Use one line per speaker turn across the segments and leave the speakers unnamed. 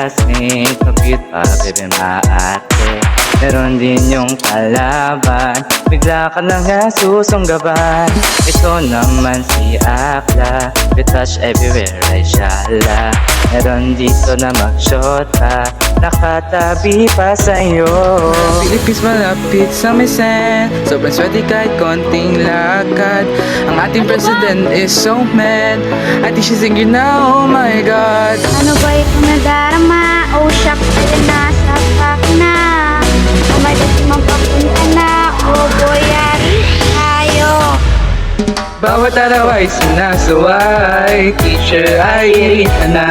classmate, kapit pa, bebe maate. Meron din yung kalaban, bigla ka na nga susunggaban. Ito naman si Akla, we touch everywhere ay shala. Meron dito na magshota, nakatabi pa sa'yo.
Philippines malapit sa mesen, sobrang swerte kahit konting lakad. Ang ating president is so mad, I think she's singing now, oh my god.
Ano ba yung nadarama? Oh shucks, ayun na, sapak na. Oh my God, magpapunta na. Oh boy, yari tayo.
Bawat araw ay sinasaway, teacher ay irita na.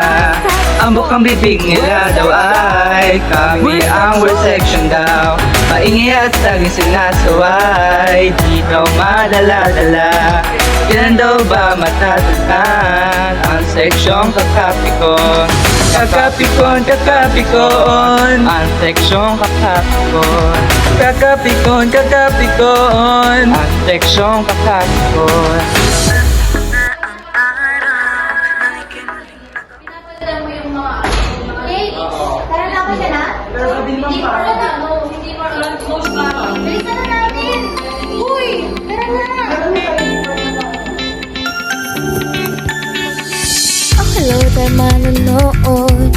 Ang bukang bibig nila daw ay kami ang worst section daw. Maingay at laging sinasaway, di daw madala-dala. Kailan daw ba matatagpan ang seksyong kakapikon? Kakapikon, kakapikon, ang seksyong kakapikon. Kakapikon, kakapikon, ang seksyong kakapikon.
Tara na ako dyan, ha? Hindi mo alam na. Hindi mo alam. Bilisan na natin. Uy, tara na.
Hello, tayo manonood.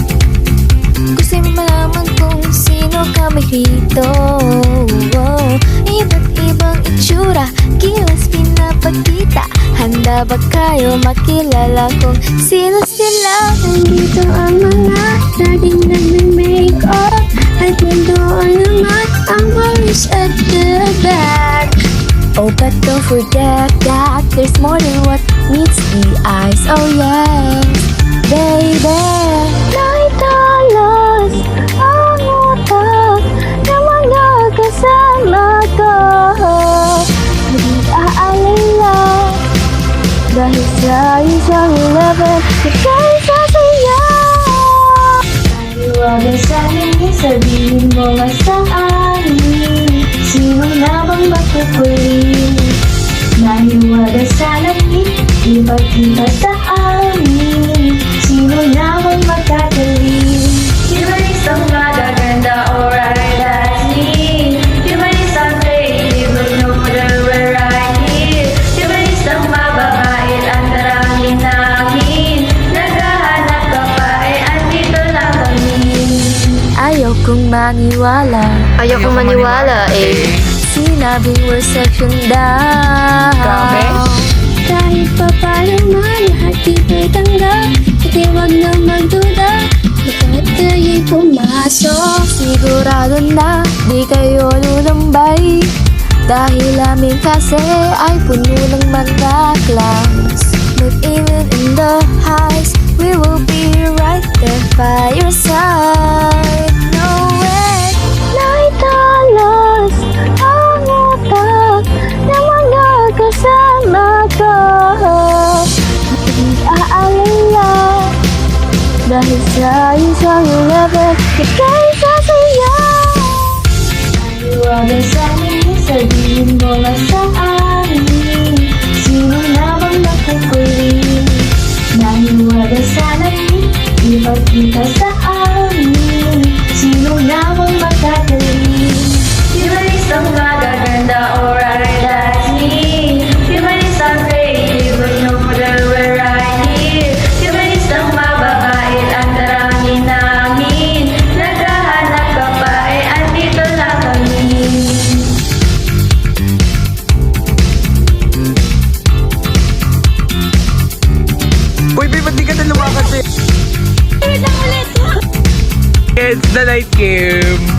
Gusto mo malaman kung sino kami rito. Iba't ibang itsura, kilos pinapakita. Handa ba kayo makilala kung sino sila?
Nandito ang mga dating nag-make-up. At nandoon naman ang boys at the back.
Oh, but don't forget that there's more than what meets the eyes. Oh yes, baby.
Naitalas ang utak ng mga kasama ko. Hindi aalala dahil sa isang 11 ika'y sasaya. Huwag sa amin, sabihin mo nga sa amin, sino na bang matutuloy? Nahiwaga sa langit, ipagkita sa amin, sino na bang magkatuloy? Di ba isang magaganda, alright, that's me. Di ba isang creative, but no matter where I live. Di ba isang mababait, ang darangin namin. Naghahanap ka pa, andito lang kami.
Ayaw kong maniwala.
Ayaw kong maniwala,
Sinabing we're section daw.
Grabe.
Kahit pa paano man, lahat dito'y tanggap. Kasi wag na magduda, bakit kayo'y pumasok?
Sigurado na di kayo lulambay, dahil amin kasi ay puno ng mga clowns. But even in the highs, we will be right there by your side. No way.
Naitalas ang utak ng mga kasama ko. Hindi aalala dahil sa isang 11 ika'y sasaya. Huwag sa amin, sabihin mo nga sa amin, sino na bang nakukulit? Nahiwaga sa langit, ipagkita sa amin, sino na bang magkatuloy? Di ba isang magaganda, alright, that's me. Di ba isang creative, but no matter where I live. Di ba isang mababait, ang darangin namin. Naghahanap ka pa, andito lang kami.
Uy, babe, ba't di ka na lumakad eh?
Ulit lang ulit!
It's the night game.